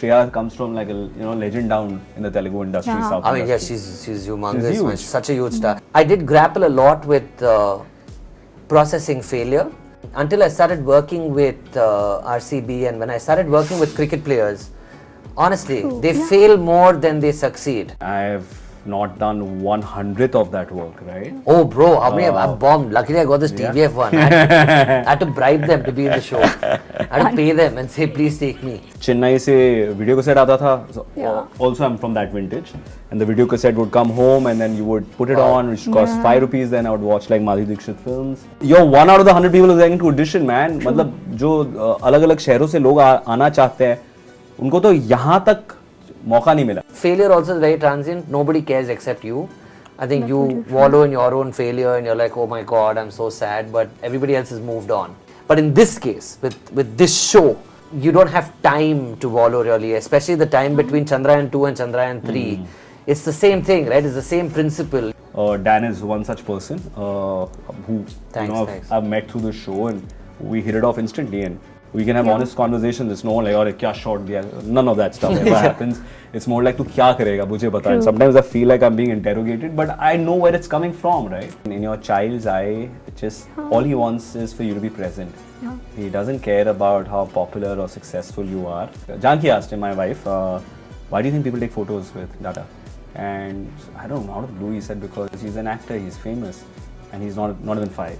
Shreya comes from like a legend down in the Telugu industry. Yeah. South I mean, industry. yeah, she's humongous. She's huge. Man. She's such a huge star. I did grapple a lot with processing failure until I started working with RCB, and when I started working with cricket players, honestly, they fail more than they succeed. I've not done 100th of that work, right? Oh, bro, how many I've bombed? Luckily, I got this TVF one. I had to bribe them to be in the show. I had to pay them and say, please take me. Chennai se video cassette aata tha. So, also, I'm from that vintage. And the video cassette would come home and then you would put it on, which cost 5 rupees. Then I would watch like Madhuri Dixit films. You're one out of the 100 people who's going to audition, man. मतलब जो अलग-अलग शहरों से लोग आना चाहते हैं, उनको तो यहाँ तक मौका नहीं मिला. Failure also is very transient. Nobody cares except you. I think you wallow in your own failure and you're like, oh my god, I'm so sad. But everybody else has moved on. But in this case, with this show, you don't have time to wallow really, especially the time between Chandrayaan 2 and Chandrayaan 3. It's the same thing, right? It's the same principle. Dan is one such person who I've met through the show, and we hit it off instantly, and we can have honest conversations. It's no like, "Aur kya shot diya?" None of that stuff ever happens. It's more like, "Tu kya karega? Mujhe bata." And sometimes I feel like I'm being interrogated, but I know where it's coming from, right? In your child's eye, just all he wants is for you to be present. He doesn't care about how popular or successful you are. Janki asked him, my wife, why do you think people take photos with Dada? And I don't know, out of the blue he said because he's an actor, he's famous, and he's not even 5.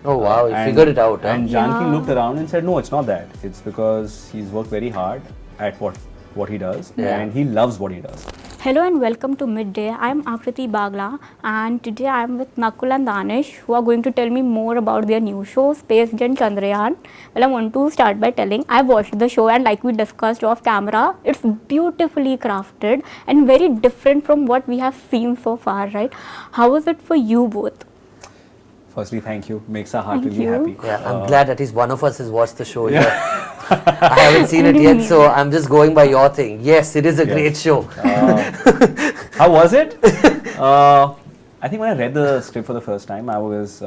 Oh wow, you figured it out. And Janki looked around and said, no, it's not that. It's because he's worked very hard at what he does, and he loves what he does. Hello and welcome to Midday. I am Akriti Bagla, and today I am with Nakuul and Danish, who are going to tell me more about their new show, Space Gen Chandrayaan. Well, I want to start by telling I watched the show, and like we discussed off camera, it's beautifully crafted and very different from what we have seen so far, right? How was it for you both? Firstly, thank you. Makes our heart really happy. Yeah, I'm glad at least one of us has watched the show. I haven't seen it yet, so I'm just going by your thing. Yes, it is a great show. How was it? I think when I read the script for the first time, I was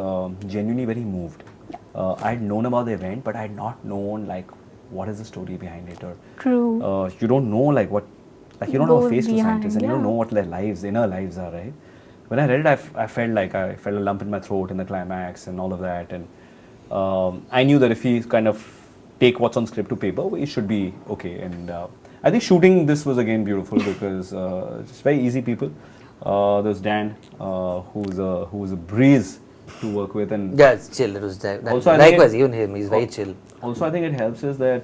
genuinely very moved. I had known about the event, but I had not known like what is the story behind it, or you don't know like what, like you don't have a face to scientists, and you don't know what their inner lives are, right? When I read it, I felt a lump in my throat in the climax and all of that, and I knew that if we kind of take what's on script to paper, we should be okay. And I think shooting this was again beautiful because it's very easy people. There's Dan, who's a breeze to work with, and yeah, it's chill. It was also likewise even him. He's very chill. Also, I think it helps is that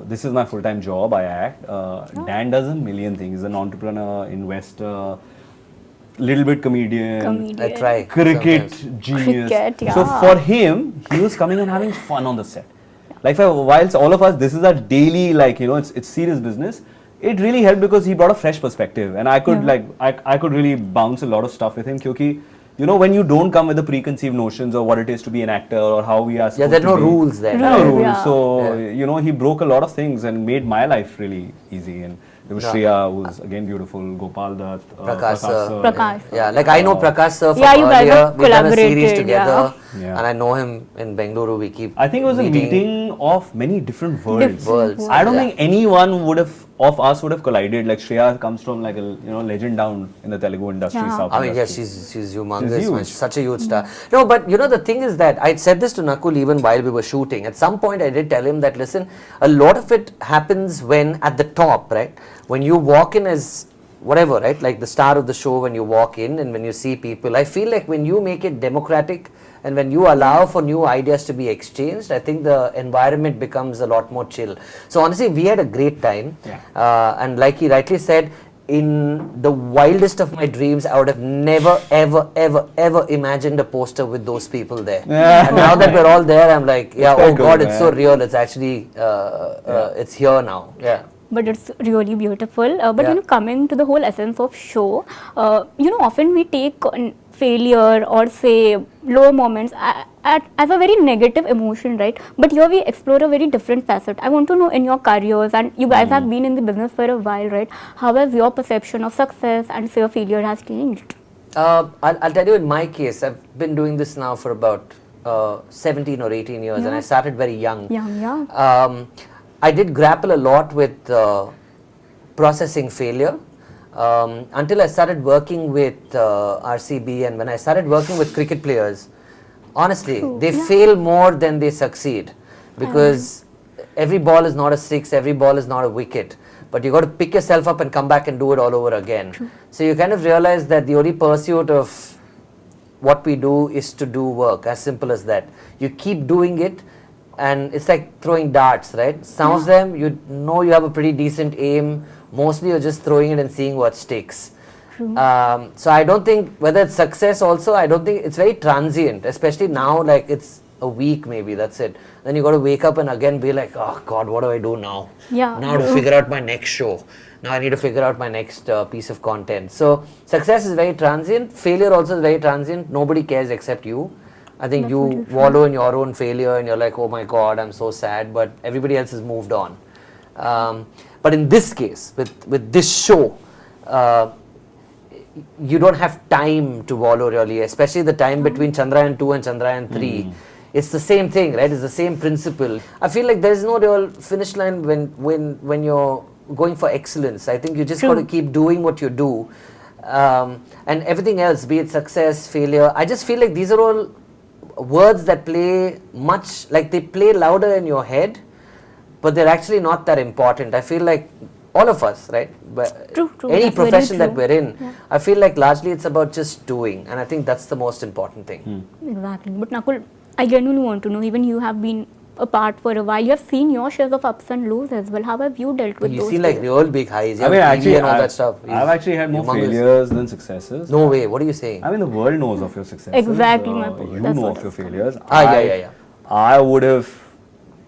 this is my full-time job. I act. Dan does a million things. He's an entrepreneur, investor, little bit comedian. I try. Cricket genius. Cricket, So for him, he was coming and having fun on the set. Like whilst all of us, this is our daily, like, it's serious business. It really helped because he brought a fresh perspective, and I could I could really bounce a lot of stuff with him. Because when you don't come with the preconceived notions of what it is to be an actor or how we are supposed there are no to be, rules there. No rules. So he broke a lot of things and made my life really easy. And there was Shreya, who's again beautiful, Gopal Dutt, Prakash. Yeah, like I know Prakash sir from you guys earlier. have We've done a series collaborated, together, and I know him in Bengaluru. We keep. I think it was a meeting of many different worlds. Worlds. I don't think anyone of us would have collided. Like Shreya comes from like a legend down in the Telugu industry. South I mean, yeah, industry. she's humongous. Man. She's such a huge star. No, but the thing is that I said this to Nakuul even while we were shooting. At some point, I did tell him that listen, a lot of it happens when at the top, right? When you walk in as whatever, right? Like the star of the show, when you walk in and when you see people, I feel like when you make it democratic and when you allow for new ideas to be exchanged, I think the environment becomes a lot more chill. So honestly, we had a great time. And like he rightly said, in the wildest of my dreams, I would have never, ever imagined a poster with those people there. And now that we're all there, I'm like, oh God, it's so real. It's actually, it's here now. Yeah. But it's really beautiful. But coming to the whole essence of show, often we take failure or say low moments as a very negative emotion, right? But here we explore a very different facet. I want to know, in your careers, and you guys have been in the business for a while, right? How has your perception of success and say failure has changed? I'll tell you, in my case, I've been doing this now for about 17 or 18 years, and I started very young. I did grapple a lot with processing failure until I started working with RCB, and when I started working with cricket players, honestly, they fail more than they succeed, because every ball is not a six, every ball is not a wicket, but you got to pick yourself up and come back and do it all over again. So you kind of realize that the only pursuit of what we do is to do work, as simple as that. You keep doing it, and it's like throwing darts, right? Some of them, you know, you have a pretty decent aim. Mostly you're just throwing it and seeing what sticks. So I don't think, whether it's success also, I don't think, it's very transient, especially now, like it's a week maybe, that's it. Then you got to wake up and again be like, oh God, what do I do now? Now to figure out my next show. Now I need to figure out my next piece of content. So success is very transient. Failure also is very transient. Nobody cares except you. I think you wallow in your own failure and you're like, oh my God, I'm so sad. But everybody else has moved on. But in this case, with this show, you don't have time to wallow really, especially the time between Chandrayaan 2 and Chandrayaan 3. It's the same thing, right? It's the same principle. I feel like there's no real finish line when you're going for excellence. I think you just got to keep doing what you do. And everything else, be it success, failure, I just feel like these are all words that play much, like they play louder in your head, but they're actually not that important. I feel like all of us, right? But any profession that we're in, I feel like largely it's about just doing, and I think that's the most important thing. Exactly. But Nakul, I genuinely want to know, even you have been apart for a while, you have seen your shares of ups and lows as well. How have you dealt with those? You've seen like real big highs. I mean, actually, and all that stuff. I've actually had more failures than successes. No way. What are you saying? I mean, the world knows of your successes. Exactly, my You point. know of your failures. Yeah. I would have,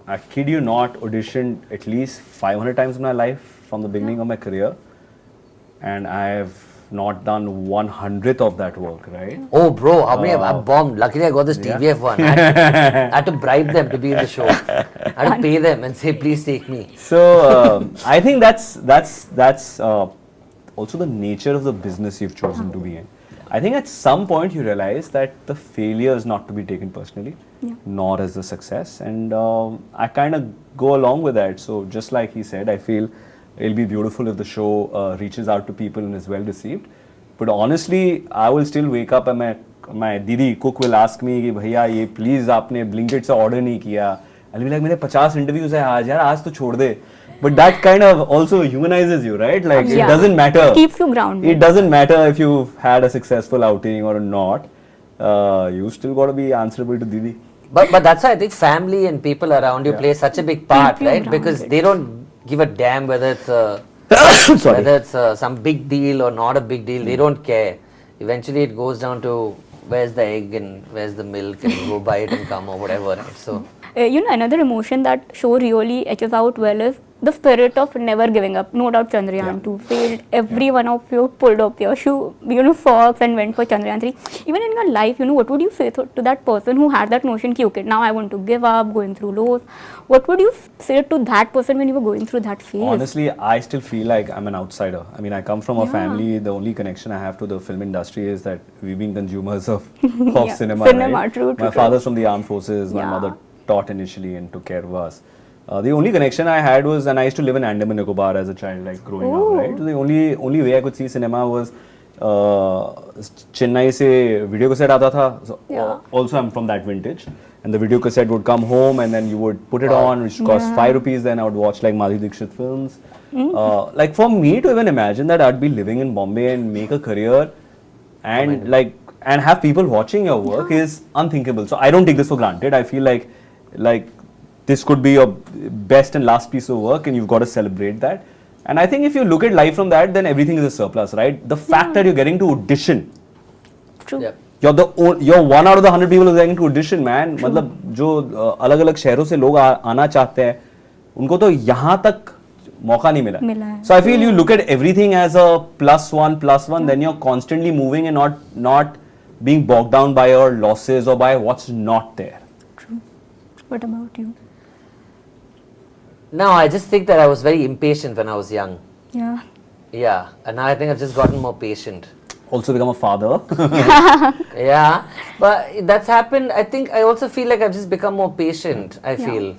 I kid you not, auditioned at least 500 times in my life from the beginning of my career, and I have not done 1/100th of that work, right? Oh, bro, how many I've bombed. Luckily, I got this TVF one. I had to bribe them to be in the show. I had to pay them and say, please take me. So I think that's also the nature of the business you've chosen to be in. I think at some point you realize that the failure is not to be taken personally, nor as a success, and I kind of go along with that. So just like he said, I feel it'll be beautiful if the show reaches out to people and is well received. But honestly, I will still wake up and my Didi cook will ask me कि भैया ये please आपने Blinkit से order नहीं किया. I'll be like मेरे 50 interviews है आज यार, आज तो छोड़ दे. But that kind of also humanizes you, right? Like it doesn't matter. It keeps you grounded. It doesn't matter if you've had a successful outing or not. You still got to be answerable to Didi. But that's why I think family and people around you play such a big part, right? Because they don't give a damn whether it's whether it's some big deal or not a big deal. They don't care. Eventually, it goes down to where's the egg and where's the milk, and go buy it and come or whatever. Right? So another emotion that show really etches out well is the spirit of never giving up. No doubt Chandrayaan 2 failed. Every one of you pulled up your shoe, socks and went for Chandrayaan 3. Even in your life, what would you say to that person who had that notion, okay, now I want to give up, going through lows. What would you say to that person when you were going through that phase? Honestly, I still feel like I'm an outsider. I mean, I come from a family, the only connection I have to the film industry is that we've been consumers of cinema. Right? True. My father's from the armed forces, my mother taught initially and took care of us. The only connection I had was, and I used to live in Andaman Nicobar as a child, like growing up, right? So the only way I could see cinema was Chennai se video cassette aata tha. So also I'm from that vintage, and the video cassette would come home and then you would put it on, which cost 5 rupees. Then I would watch like Madhuri Dixit films. Like for me to even imagine that I'd be living in Bombay and make a career and and have people watching your work is unthinkable. So I don't take this for granted. I feel like this could be your best and last piece of work and you've got to celebrate that. And I think if you look at life from that, then everything is a surplus, right? The fact that you're getting to audition. True. Yeah. You're one out of the 100 people who are getting to audition, man. मतलब जो अलग-अलग शहरों से लोग आना चाहते हैं, उनको तो यहाँ तक मौका नहीं मिला. So I feel you look at everything as a +1, then you're constantly moving and not being bogged down by your losses or by what's not there. True. What about you? No, I just think that I was very impatient when I was young. Yeah. And now I think I've just gotten more patient. Also become a father. Yeah, but that's happened. I think I also feel like I've just become more patient, I feel.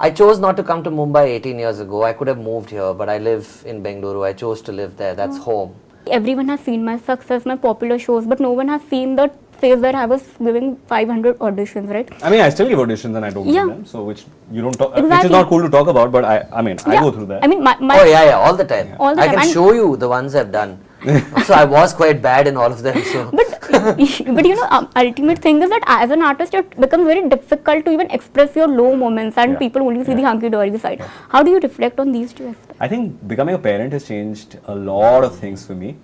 I chose not to come to Mumbai 18 years ago. I could have moved here, but I live in Bengaluru. I chose to live there. That's home. Everyone has seen my success, my popular shows, but no one has seen the phase where I was giving 500 auditions, right? I mean, I still give auditions and I don't Yeah. do them. So which you don't talk, which is Exactly. not cool to talk about. But I mean, I Yeah. go through that. I mean, my Oh yeah, all the time. All the I time. can And- show you the ones I've done. So I was quite bad in all of them. So but you know, ultimate thing is that as an artist, it becomes very difficult to even express your low moments, and Yeah. people only see the Yeah. hunky-dory side. How do you reflect on these two aspects? I think becoming a parent has changed a lot of things for me.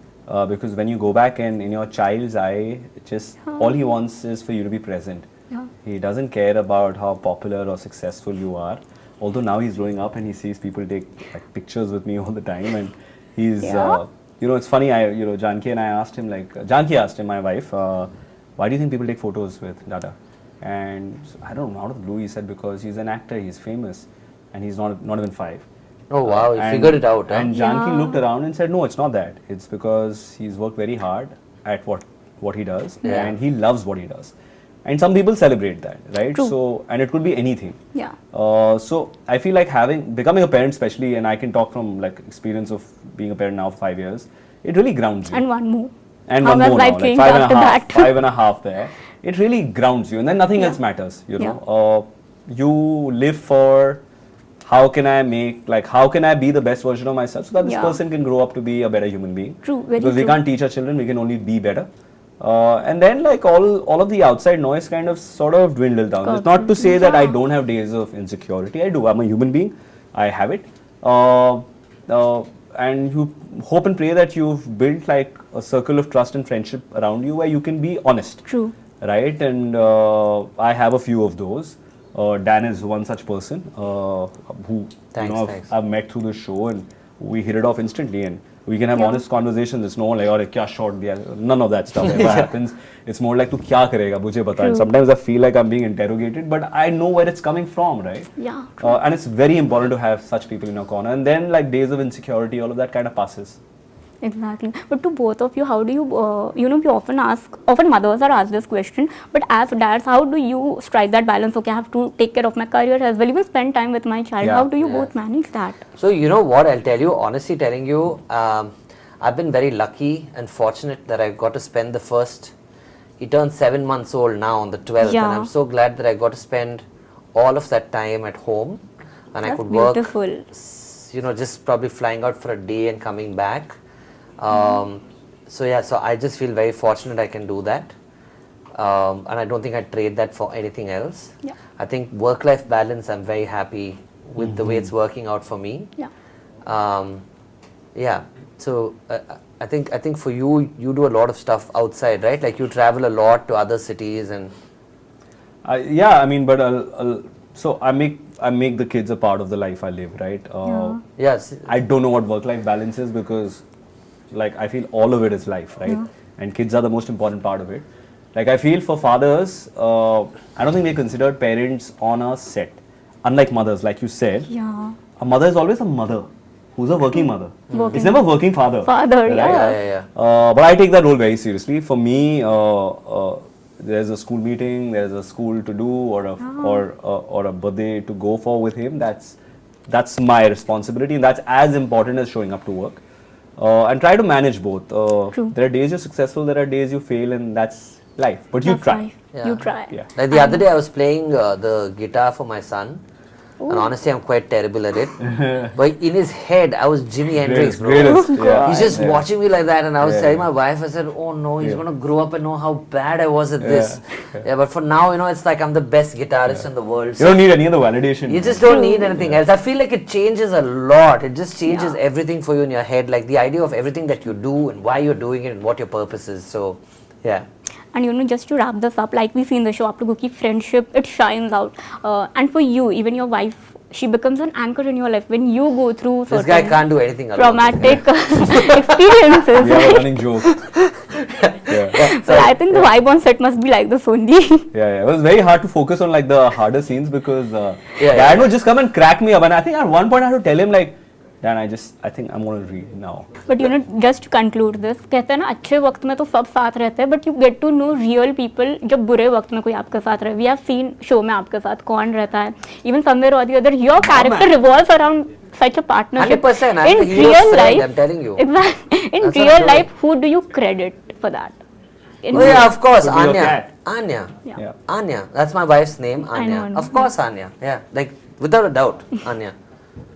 Because when you go back and in your child's eye, just all he wants is for you to be present. Yeah. He doesn't care about how popular or successful you are. Although now he's growing up and he sees people take like pictures with me all the time, and he's, Yeah. you know, it's funny. Janki and I asked him Janki asked him, my wife, why do you think people take photos with Dada? And I don't know, out of the blue he said because he's an actor, he's famous, and he's not even 5. oh wow, you And- figured it out. Huh? And Janki Yeah. looked around and said, no, it's not that. It's because he's worked very hard at what he does, Yeah. and he loves what he does. And some people celebrate that, right? True. So, and it could be anything. Yeah. So I feel like becoming a parent, especially, and I can talk from like experience of being a parent now for 5 years, it really grounds you. And one more. And How one has more life now, like changed 5.5, after that? 5.5 there. It really grounds you, and then nothing Yeah. else matters. You know, you live for how can I be the best version of myself so that this Yeah. person can grow up to be a better human being. True, very Because we true. can't teach our children, we can only be better. And then like all of the outside noise kind of sort of dwindle down. It's not to say that I Yeah. don't have days of insecurity. I do. I'm a human being. I have it. And you hope and pray that you've built like a circle of trust and friendship around you where you can be honest. True. Right? And I have a few of those. Dan is one such person who Thanks, thanks. I've met through the show, and we hit it off instantly, and we can have Yeah. honest conversations. It's no like, "Aur kya shot diya?" None of that stuff ever happens. It's more like, "Tu kya karega? Mujhe bata." And True. sometimes I feel like I'm being interrogated, but I know where it's coming from, right? Yeah. And it's very important to have such people in your corner. And then like days of insecurity, all of that kind of passes. Exactly. But to both of you, how do you, we often mothers are asked this question, but as dads, how do you strike that balance? Okay, I have to take care of my career as well, even spend time with my child. Yeah. How do you Yeah. both manage that? So you know what, I'll tell you, honestly telling you, I've been very lucky and fortunate that I got to spend the first, he turned 7 months old now on the 12th, Yeah. and I'm so glad that I got to spend all of that time at home, and I That's could work, beautiful. you know, just probably flying out for a day and coming back. So yeah, so I just feel very fortunate I can do that. And I don't think I'd trade that for anything else. Yeah. I think work-life balance, I'm very happy with the way it's working out for me. Yeah. Yeah. So I think for you, you do a lot of stuff outside, right? Like you travel a lot to other cities and. Yeah, I mean, but so I make the kids a part of the life I live, right? Yeah. Yes. I don't know what work-life balance is because, like, I feel all of it is life, right? Yeah. And kids are the most important part of it. Like, I feel for fathers, I don't think they're considered parents on a set. Unlike mothers, like you said, Yeah. a mother is always a mother who's a working mother. Working. It's never a working father. Father, right? yeah. But I take that role very seriously. For me, there's a school meeting, there's a school to do, or a birthday to go for with him. That's my responsibility, and that's as important as showing up to work. And try to manage both. True. There are days you're successful, there are days you fail, and that's life. But you That's try. life. Yeah. You try. Yeah. Like the other day, I was playing the guitar for my son, and honestly, I'm quite terrible at it. But in his head, I was Jimi Hendrix, bro. Greatest, Oh, yeah. He's just watching me like that, and I was Yeah. telling my wife, I said, "Oh no, he's Yeah. gonna grow up and know how bad I was at this." Yeah. Yeah, but for now, you know, it's like I'm the best guitarist in the world. You So don't need any other validation. you just don't need anything else. I feel like it changes a lot. It just changes everything for you in your head, like the idea of everything that you do and why you're doing it and what your purpose is. So, yeah. And you know, just to wrap this up, like we see in the show, Aap Logo ki friendship, it shines out. And for you, even your wife, she becomes an anchor in your life when you go through This certain guy can't do anything alone. traumatic experiences. We have a right? running joke. yeah. So I think the vibe on set must be like this only. Yeah, it was very hard to focus on like the harder scenes because Yeah. Dad would just come and crack me up, and I think at one point I had to tell him like, then I think I'm going to read now. But you know, just to conclude this, कहते हैं ना अच्छे वक्त में तो सब साथ रहते हैं, but you get to know real people जब बुरे वक्त में कोई आपके साथ रहे. We have seen show में आपके साथ कौन रहता है. Even somewhere or the other, your character revolves around such a partnership. 100%. In real life, I'm telling you. Exactly. In That's real life, who do you credit for that? In Oh yeah, of course, Could be your Anya. cat. Anya. Yeah. Anya. That's my wife's name, Anya. I know. Of course, Anya. Yeah, like without a doubt, Anya.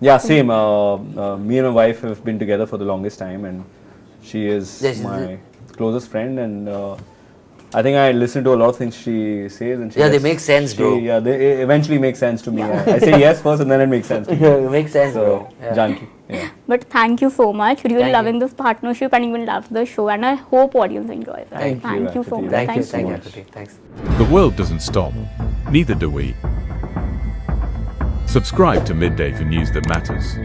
Yeah, same. Me and my wife have been together for the longest time, and she is Yeah, she's my closest friend. And I think I listen to a lot of things she says, and she Yeah, they gets- make sense, bro. Yeah, they eventually make sense to me. I say yes first, and then it makes sense. To me. Yeah, it makes sense, So, bro. Yeah. Janki. Yeah. But thank you so much. Really Thank loving you. this partnership and even love the show. And I hope audience enjoys it. Thank you, so Akriti. much. Thank you, so thank you, much. Akriti. Thanks. The world doesn't stop. Neither do we. Subscribe to Midday for news that matters.